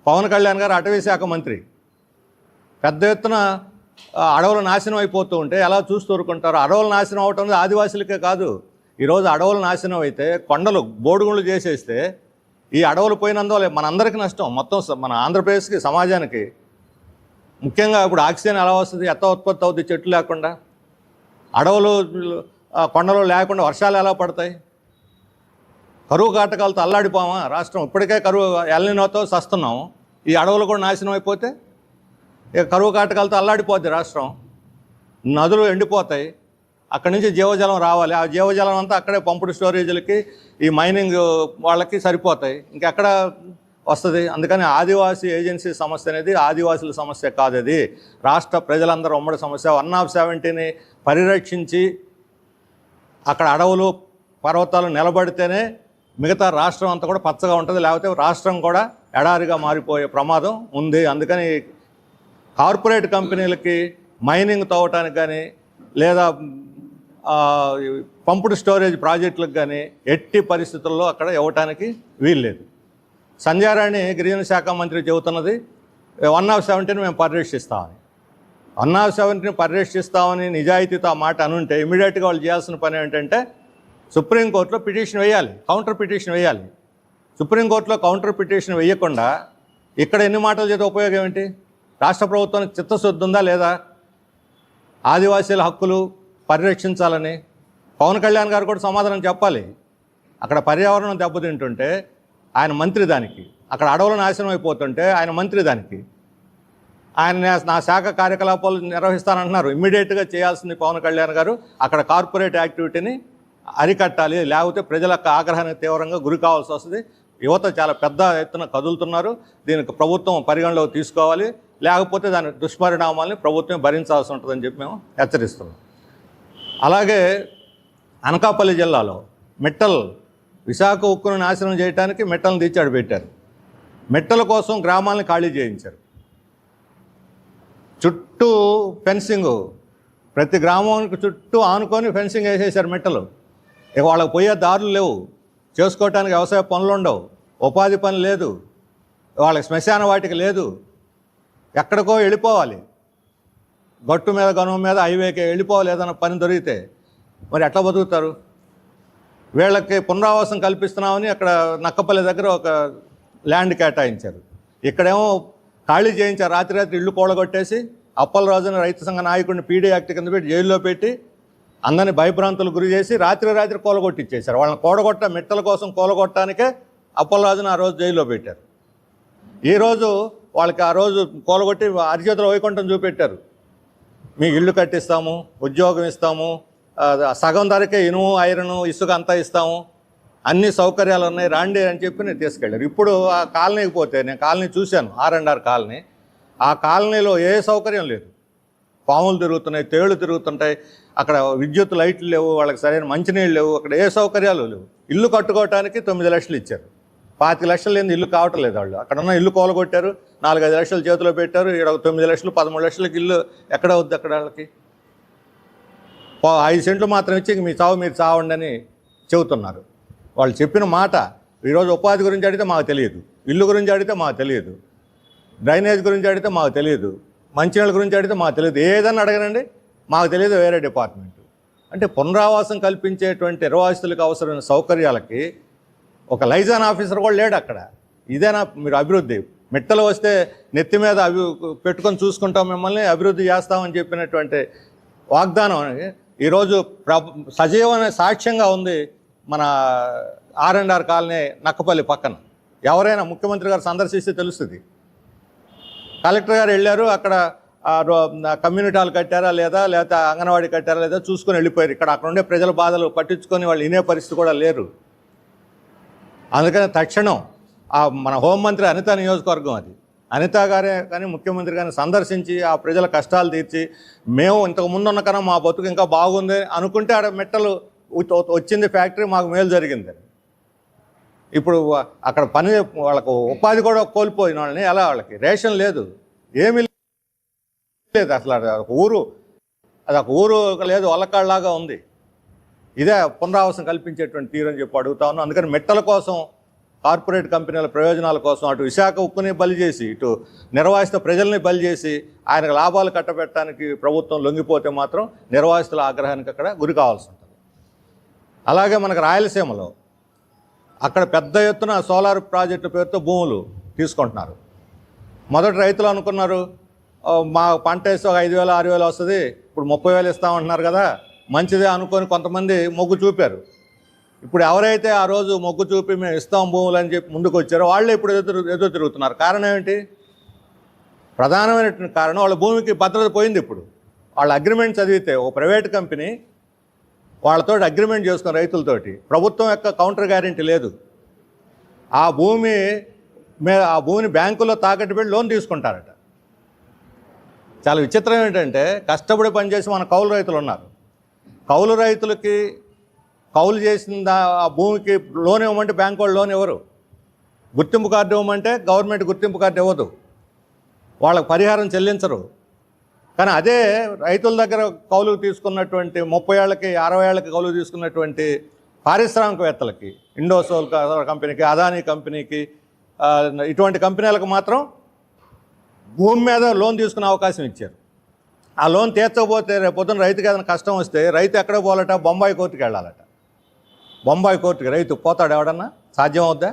పవన్ కళ్యాణ్ గారు అటవీ శాఖ మంత్రి. పెద్ద ఎత్తున అడవులు నాశనం అయిపోతూ ఉంటే ఎలా చూస్తూ ఊరుకుంటారు? అడవులు నాశనం అవటం అనేది ఆదివాసులకే కాదు. ఈరోజు అడవులు నాశనం అయితే, కొండలు బోడుగుళ్ళు చేసేస్తే ఈ అడవులు పోయినందువల్ల మనందరికీ నష్టం, మొత్తం మన ఆంధ్రప్రదేశ్కి, సమాజానికి. ముఖ్యంగా ఇప్పుడు ఆక్సిజన్ ఎలా వస్తుంది? ఎట్లా ఉత్పత్తి అవుతుంది చెట్లు లేకుండా? అడవులు కొండలు లేకుండా వర్షాలు ఎలా పడతాయి? కరువు కాటకాలతో అల్లాడిపోమా రాష్ట్రం? ఇప్పటికే కరువు ఎల్నినోతో సస్తున్నాం. ఈ అడవులు కూడా నాశనం అయిపోతే ఇక కరువు కాటకాలతో అల్లాడిపోద్ది రాష్ట్రం. నదులు ఎండిపోతాయి, అక్కడి నుంచి జీవజలం రావాలి. ఆ జీవజలం అంతా అక్కడే పంపుడు స్టోరేజీలకి, ఈ మైనింగ్ వాళ్ళకి సరిపోతాయి, ఇంకెక్కడ వస్తుంది? అందుకని ఆదివాసీ ఏజెన్సీ సమస్య అనేది ఆదివాసుల సమస్య కాదు, అది రాష్ట్ర ప్రజలందరూ ఉమ్మడి సమస్య. 170ని పరిరక్షించి అక్కడ అడవులు పర్వతాలు నిలబడితేనే మిగతా రాష్ట్రం అంతా కూడా పచ్చగా ఉంటుంది, లేకపోతే రాష్ట్రం కూడా ఎడారిగా మారిపోయే ప్రమాదం ఉంది. అందుకని కార్పొరేట్ కంపెనీలకి మైనింగ్ తవ్వటానికి కానీ, లేదా పంపుడు స్టోరేజ్ ప్రాజెక్టులకు కానీ ఎట్టి పరిస్థితుల్లో అక్కడ ఇవ్వటానికి వీల్లేదు. సంధ్యారాణి గిరిజన శాఖ మంత్రి చెబుతున్నది 170ని మేము పరిరక్షిస్తామని. 170ని పరిరక్షిస్తామని నిజాయితీతో ఆ మాట అనుంటే ఇమీడియట్గా వాళ్ళు చేయాల్సిన పని ఏంటంటే సుప్రీంకోర్టులో పిటిషన్ వేయాలి, కౌంటర్ పిటిషన్ వేయాలి. సుప్రీంకోర్టులో కౌంటర్ పిటిషన్ వేయకుండా ఇక్కడ ఎన్ని మాటలు చేస్తే ఉపయోగం ఏంటి? రాష్ట్ర ప్రభుత్వానికి చిత్తశుద్ధి ఉందా లేదా? ఆదివాసీల హక్కులు పరిరక్షించాలని పవన్ కళ్యాణ్ గారు కూడా సమాధానం చెప్పాలి. అక్కడ పర్యావరణం దెబ్బతింటుంటే ఆయన మంత్రి దానికి, అక్కడ అడవులు నాశనం అయిపోతుంటే ఆయన మంత్రి దానికి. ఆయన నా శాఖ కార్యకలాపాలు నిర్వహిస్తానంటున్నారు. ఇమ్మీడియట్గా చేయాల్సింది పవన్ కళ్యాణ్ గారు అక్కడ కార్పొరేట్ యాక్టివిటీని అరికట్టాలి, లేకపోతే ప్రజల ఆగ్రహానికి తీవ్రంగా గురి కావాల్సి వస్తుంది. యువత చాలా పెద్ద ఎత్తున కదులుతున్నారు, దీనికి ప్రభుత్వం పరిగణలోకి తీసుకోవాలి, లేకపోతే దాని దుష్పరిణామాలని ప్రభుత్వం భరించాల్సి ఉంటుందని చెప్పి మేము హెచ్చరిస్తున్నాం. అలాగే అనకాపల్లి జిల్లాలో మిట్టల్, విశాఖ ఉక్కును నాశనం చేయడానికి మిట్టలను తీర్చాడు పెట్టారు. మిట్టల కోసం గ్రామాలను ఖాళీ చేయించారు. చుట్టూ ఫెన్సింగ్, ప్రతి గ్రామానికి చుట్టూ ఆనుకొని ఫెన్సింగ్ వేసేసారు మిట్టలు. ఇక వాళ్ళకి పోయే దారులు లేవు, చేసుకోవటానికి వ్యవసాయ పనులు ఉండవు, ఉపాధి పని లేదు, వాళ్ళకి శ్మశాన వాటికి లేదు, ఎక్కడికో వెళ్ళిపోవాలి, గట్టు మీద గనుమ మీద హైవేకి వెళ్ళిపోవాలి ఏదైనా పని దొరికితే. మరి ఎట్లా బతుకుతారు? వీళ్ళకి పునరావాసం కల్పిస్తున్నామని అక్కడ నక్కపల్లి దగ్గర ఒక ల్యాండ్ కేటాయించారు, ఇక్కడేమో ఖాళీ చేయించారు. రాత్రి ఇళ్ళు కూడగొట్టేసి అప్పలరాజుని రైతు సంఘ నాయకుడిని పీడీ యాక్ట్ కింద పెట్టి జైల్లో పెట్టి అందరినీ భయభ్రాంతులు గురి చేసి రాత్రి కూలగొట్టిచ్చేశారు. వాళ్ళని మిట్టల కోసం కూలగొట్టడానికే అప్పలరాజుని ఆ రోజు జైల్లో పెట్టారు. ఈరోజు వాళ్ళకి ఆ రోజు కూలగొట్టి అరిచేతుల వైకుంఠం చూపెట్టారు. మీకు ఇల్లు కట్టిస్తాము, ఉద్యోగం ఇస్తాము, సగం ధరకే ఇనుము, ఐరను, ఇసుక అంతా ఇస్తాము, అన్ని సౌకర్యాలు ఉన్నాయి, రాండి అని చెప్పి నేను తీసుకెళ్ళారు. ఇప్పుడు ఆ కాలనీకి పోతే, నేను కాలనీ చూశాను, R&R కాలనీ, ఆ కాలనీలో ఏ సౌకర్యం లేదు. పాములు తిరుగుతున్నాయి, తేళ్లు తిరుగుతుంటాయి, అక్కడ విద్యుత్ లైట్లు లేవు, వాళ్ళకి సరైన మంచినీళ్ళు లేవు, అక్కడ ఏ సౌకర్యాలు లేవు. ఇల్లు కట్టుకోవటానికి 9 లక్షలు ఇచ్చారు, 25 లక్షలు లేని ఇల్లు కావటం లేదు. వాళ్ళు అక్కడ ఉన్న ఇల్లు కూలగొట్టారు, 4-5 లక్షలు చేతిలో పెట్టారు. ఇక్కడ 9 లక్షలు 13 లక్షలకి ఇల్లు ఎక్కడ అవుద్ది? అక్కడ వాళ్ళకి 5 సెంట్లు మాత్రం ఇచ్చి మీ చావు మీరు చావండి అని చెబుతున్నారు. వాళ్ళు చెప్పిన మాట. ఈరోజు ఉపాధి గురించి అడిగితే మాకు తెలియదు, ఇల్లు గురించి అడిగితే మాకు తెలియదు, డ్రైనేజ్ గురించి అడిగితే మాకు తెలియదు, మంచినీళ్ళ గురించి అడిగితే మాకు తెలియదు, ఏదన్నా అడగనండి మాకు తెలియదు, వేరే డిపార్ట్మెంట్. అంటే పునరావాసం కల్పించేటువంటి నిర్వాసితులకు అవసరమైన సౌకర్యాలకి ఒక లైజాన్ ఆఫీసర్ కూడా లేడు అక్కడ. ఇదేనా మీరు అభివృద్ధి? మిట్టలు వస్తే నెత్తి మీద పెట్టుకొని చూసుకుంటాం, మిమ్మల్ని అభివృద్ధి చేస్తామని చెప్పినటువంటి వాగ్దానం ఈరోజు సజీవమైన సాక్ష్యంగా ఉంది మన R&R కాలనీ నక్కపల్లి పక్కన. ఎవరైనా ముఖ్యమంత్రి గారు సందర్శిస్తే తెలుస్తుంది. కలెక్టర్ గారు వెళ్ళారు, అక్కడ కమ్యూనిటీ హాల్ కట్టారా లేదా, లేకపోతే అంగన్వాడీ కట్టారా లేదా చూసుకొని వెళ్ళిపోయారు. అక్కడ ఉండే ప్రజల బాధలు పట్టించుకొని వాళ్ళు వినే పరిస్థితి కూడా లేరు. అందుకని తక్షణం మన హోంమంత్రి అనిత నియోజకవర్గం అది, అనిత గారే కానీ ముఖ్యమంత్రి కానీ సందర్శించి ఆ ప్రజల కష్టాలు తీర్చి, మేము ఇంతకు ముందున్న కన్నా మా బతుకు ఇంకా బాగుంది అనుకుంటే ఆడ మిట్టలు వచ్చింది ఫ్యాక్టరీ, మాకు మేలు జరిగింది. ఇప్పుడు అక్కడ పని వాళ్ళకు ఉపాధి కూడా కోల్పోయిన వాళ్ళని ఎలా, వాళ్ళకి రేషన్ లేదు, ఏమీ లేదు, అసలు అది ఒక ఊరు లేదు, వల్లకాళ్ళలాగా ఉంది. ఇదే పునరావాసం కల్పించేటువంటి తీరు అని చెప్పి అడుగుతా ఉన్నాం. అందుకని మిట్టల కోసం కార్పొరేట్ కంపెనీల ప్రయోజనాల కోసం అటు విశాఖ ఉక్కుని బలి చేసి ఇటు నిర్వాసిత ప్రజల్ని బలి చేసి ఆయనకు లాభాలు కట్టబెట్టడానికి ప్రభుత్వం లొంగిపోతే మాత్రం నిర్వాసితుల ఆగ్రహానికి అక్కడ గురి కావాల్సి ఉంటుంది. అలాగే మనకు రాయలసీమలో అక్కడ పెద్ద ఎత్తున సోలార్ ప్రాజెక్టు పేరుతో భూములు తీసుకుంటున్నారు. మొదటి రైతులు అనుకున్నారు మా పంట వేస్తే ఒక 5,000 6,000 వస్తుంది, ఇప్పుడు 30,000 ఇస్తామంటున్నారు కదా, మంచిదే అనుకొని కొంతమంది మొగ్గు చూపారు. ఇప్పుడు ఎవరైతే ఆ రోజు మొగ్గు చూపి మేము ఇస్తాం భూములు అని చెప్పి ముందుకు వచ్చారో వాళ్ళే ఇప్పుడు ఎదురు తిరుగుతున్నారు. కారణం ఏంటి? ప్రధానమైనటువంటి కారణం వాళ్ళ భూమికి భద్రత పోయింది. ఇప్పుడు వాళ్ళ అగ్రిమెంట్ చదివితే ఒక ప్రైవేట్ కంపెనీ వాళ్ళతో అగ్రిమెంట్ చేసుకున్న రైతులతోటి ప్రభుత్వం యొక్క కౌంటర్ గ్యారెంటీ లేదు. ఆ భూమిని బ్యాంకులో తాకట్టు పెట్టి లోన్ తీసుకుంటారట. చాలా విచిత్రం ఏంటంటే కష్టపడి పనిచేసి మన కౌలు రైతులు ఉన్నారు. కౌలు రైతులకి కౌలు చేసిన ఆ భూమికి లోన్ ఇవ్వమంటే బ్యాంకు వాళ్ళు లోన్ ఇవ్వరు. గుర్తింపు కార్డు ఇవ్వమంటే గవర్నమెంట్ గుర్తింపు కార్డు ఇవ్వదు, వాళ్ళకి పరిహారం చెల్లించరు. కానీ అదే రైతుల దగ్గర కౌలుకు తీసుకున్నటువంటి 30 ఏళ్ళకి 60 ఏళ్ళకి కౌలుకు తీసుకున్నటువంటి పారిశ్రామికవేత్తలకి, ఇండోసోల్ కంపెనీకి, అదానీ కంపెనీకి, ఇటువంటి కంపెనీలకు మాత్రం భూమి మీద లోన్ తీసుకునే అవకాశం ఇచ్చారు. ఆ లోన్ తీర్చకపోతే రేపు పొద్దున రైతుకి ఏదైనా కష్టం వస్తే రైతు ఎక్కడ పోవాలట? బొంబాయి కోర్టుకి వెళ్ళాలట. బొంబాయి కోర్టుకి రైతు పోతాడు? ఎవడన్నా సాధ్యం అవుద్దా?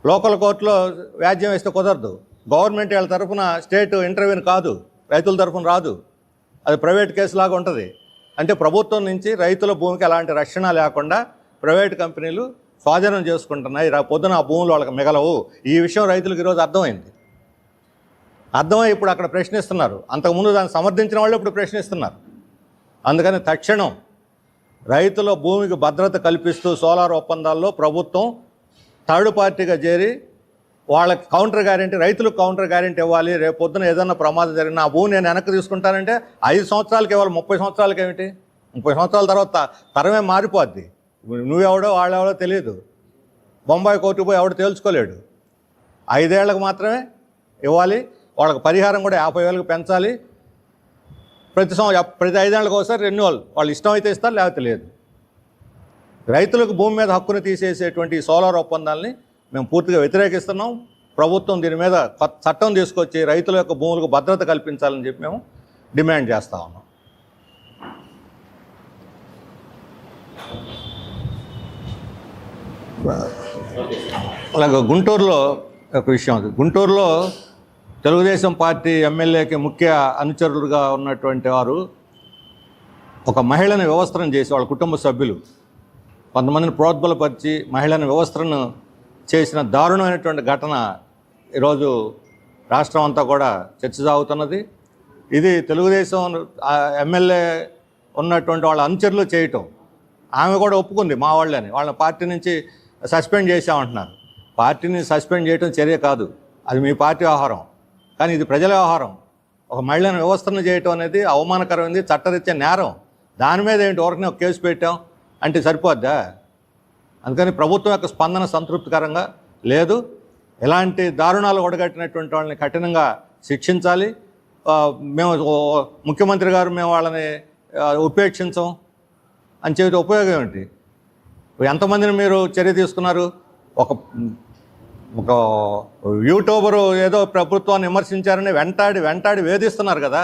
లోకల్ కోర్టులో వ్యాజ్యం వేస్తే కుదరదు. గవర్నమెంట్ వాళ్ళ తరఫున స్టేట్ ఇంటర్వ్యూని కాదు, రైతుల తరఫున రాదు, అది ప్రైవేట్ కేసులాగా ఉంటుంది. అంటే ప్రభుత్వం నుంచి రైతుల భూమికి ఎలాంటి రక్షణ లేకుండా ప్రైవేట్ కంపెనీలు స్వాధీనం చేసుకుంటున్నాయి. పొద్దున ఆ భూములు వాళ్ళకి మిగలవు. ఈ విషయం రైతులకు ఈరోజు అర్థమైంది. అర్థమై ఇప్పుడు అక్కడ ప్రశ్నిస్తున్నారు. అంతకుముందు దాన్ని సమర్థించిన వాళ్ళు ఇప్పుడు ప్రశ్నిస్తున్నారు. అందుకని తక్షణం రైతుల భూమికి భద్రత కల్పిస్తూ సోలార్ ఒప్పందాల్లో ప్రభుత్వం థర్డ్ పార్టీగా చేరి వాళ్ళకి కౌంటర్ గ్యారెంటీ, రైతులకు కౌంటర్ గ్యారెంటీ ఇవ్వాలి. రేపు పొద్దున ఏదన్నా ప్రమాదం జరిగిన ఆ భూమి నేను వెనక్కి తీసుకుంటానంటే 5 సంవత్సరాలకి ఇవ్వాలి, 30 సంవత్సరాలకి ఏమిటి? 30 సంవత్సరాల తర్వాత తరమే మారిపోద్ది. నువ్వెవడో వాళ్ళెవడో తెలియదు. బొంబాయి కోర్టుకు పోయి ఎవడో తేల్చుకోలేడు. 5 ఏళ్ళకి మాత్రమే ఇవ్వాలి. వాళ్ళకి పరిహారం కూడా 50,000కి పెంచాలి. ప్రతి 5 ఏళ్ళకి ఒకసారి రెన్యువల్, వాళ్ళు ఇష్టం అయితే ఇస్తారు, లేకపోతే లేదు. రైతులకు భూమి మీద హక్కును తీసేసేటువంటి సోలార్ ఒప్పందాలని మేము పూర్తిగా వ్యతిరేకిస్తున్నాం. ప్రభుత్వం దీని మీద చట్టం తీసుకొచ్చి రైతుల యొక్క భూములకు భద్రత కల్పించాలని చెప్పి మేము డిమాండ్ చేస్తూ ఉన్నాం. అలాగే గుంటూరులో ఒక విషయం, అది గుంటూరులో తెలుగుదేశం పార్టీ ఎమ్మెల్యేకి ముఖ్య అనుచరులుగా ఉన్నటువంటి వారు ఒక మహిళని వ్యవస్థను చేసి వాళ్ళ కుటుంబ సభ్యులు కొంతమందిని ప్రోద్బలపరిచి మహిళని వ్యవస్థను చేసిన దారుణమైనటువంటి ఘటన ఈరోజు రాష్ట్రం అంతా కూడా చర్చ సాగుతున్నది. ఇది తెలుగుదేశం ఎమ్మెల్యే ఉన్నటువంటి వాళ్ళ అనుచరులు చేయటం. ఆమె కూడా ఒప్పుకుంది మా వాళ్ళని, వాళ్ళ పార్టీ నుంచి సస్పెండ్ చేసామంటున్నారు. పార్టీని సస్పెండ్ చేయడం చర్య కాదు, అది మీ పార్టీ వ్యవహారం. కానీ ఇది ప్రజల వ్యవహారం. ఒక మహిళను వ్యవస్థను చేయటం అనేది అవమానకరమైంది, చట్టరీత్యా నేరం. దాని మీద ఏంటి ఊరికనే ఒక కేసు పెట్టాం అంటే సరిపోద్దా? అందుకని ప్రభుత్వం యొక్క స్పందన సంతృప్తికరంగా లేదు. ఇలాంటి దారుణాలు ఒడగట్టినటువంటి వాళ్ళని కఠినంగా శిక్షించాలి. మేము ముఖ్యమంత్రి గారు మేము వాళ్ళని ఉపేక్షించం అని చెప్పి ఉపయోగం ఏంటి? ఎంతమందిని మీరు చర్య తీసుకున్నారు? ఒక యూట్యూబరు ఏదో ప్రభుత్వాన్ని విమర్శించారని వెంటాడి వేధిస్తున్నారు కదా.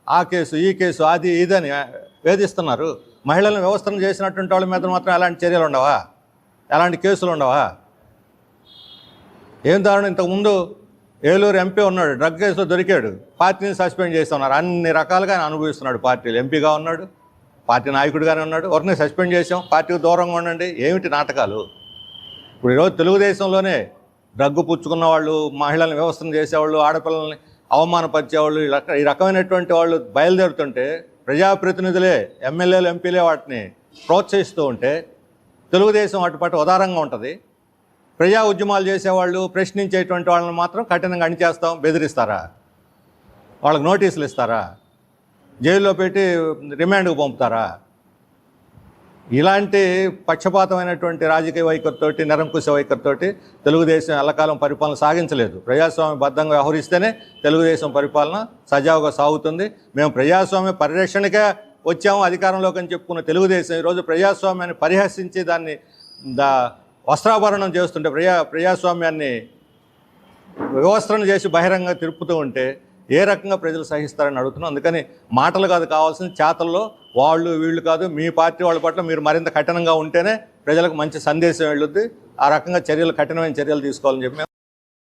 ఆ కేసు ఈ కేసు అది ఇదని వేధిస్తున్నారు. మహిళలను వ్యవస్థను చేసినటువంటి వాళ్ళ మీద మాత్రం ఎలాంటి చర్యలు ఉండవా? ఎలాంటి కేసులు ఉండవా? ఏం దారుణం! ఇంతకుముందు ఏలూరు ఎంపీ ఉన్నాడు, డ్రగ్ కేసులో దొరికాడు, పార్టీని సస్పెండ్ చేస్తున్నారు. అన్ని రకాలుగా ఆయన అనుభవిస్తున్నాడు. పార్టీలు ఎంపీగా ఉన్నాడు, పార్టీ నాయకుడిగానే ఉన్నాడు, ఎవరిని సస్పెండ్ చేసాం, పార్టీకి దూరంగా ఉండండి. ఏమిటి నాటకాలు? ఇప్పుడు ఈరోజు తెలుగుదేశంలోనే డ్రగ్గు పుచ్చుకున్న వాళ్ళు, మహిళలను వ్యవస్థను చేసేవాళ్ళు, ఆడపిల్లల్ని అవమానపరిచేవాళ్ళు, ఈ రకమైనటువంటి వాళ్ళు బయలుదేరుతుంటే ప్రజాప్రతినిధులే, ఎమ్మెల్యేలు ఎంపీలే వాటిని ప్రోత్సహిస్తూ ఉంటే తెలుగుదేశం వాటి పట్ల ఉదారంగా ఉంటుంది. ప్రజా ఉద్యమాలు చేసేవాళ్ళు, ప్రశ్నించేటువంటి వాళ్ళని మాత్రం కఠినంగా అణిచేస్తాం, బెదిరిస్తారా? వాళ్ళకి నోటీసులు ఇస్తారా? జైల్లో పెట్టి రిమాండ్కు పంపుతారా? ఇలాంటి పక్షపాతమైనటువంటి రాజకీయ వైఖరితోటి, నిరంకుశ వైఖరితోటి తెలుగుదేశం ఎల్లకాలం పరిపాలన సాగించలేదు. ప్రజాస్వామ్యబద్ధంగా వ్యవహరిస్తేనే తెలుగుదేశం పరిపాలన సజావుగా సాగుతుంది. మేము ప్రజాస్వామ్య పరిరక్షణకే వచ్చాము అధికారంలోకి అని చెప్పుకున్న తెలుగుదేశం ఈరోజు ప్రజాస్వామ్యాన్ని పరిహసించి దాన్ని వస్త్రాభరణం చేస్తుంటే ప్రజాస్వామ్యాన్ని వ్యవస్థను చేసి బహిరంగ తిరుపుతూ ఉంటే ఏ రకంగా ప్రజలు సహిస్తారని అడుగుతున్నాం. అందుకని మాటలు కాదు కావాల్సిన చేతల్లో వాళ్ళు వీళ్ళు కాదు, మీ పార్టీ వాళ్ళ పట్ల మీరు మరింత కఠినంగా ఉంటేనే ప్రజలకు మంచి సందేశం వెళ్ళుద్ది. ఆ రకంగా కఠినమైన చర్యలు తీసుకోవాలని చెప్పి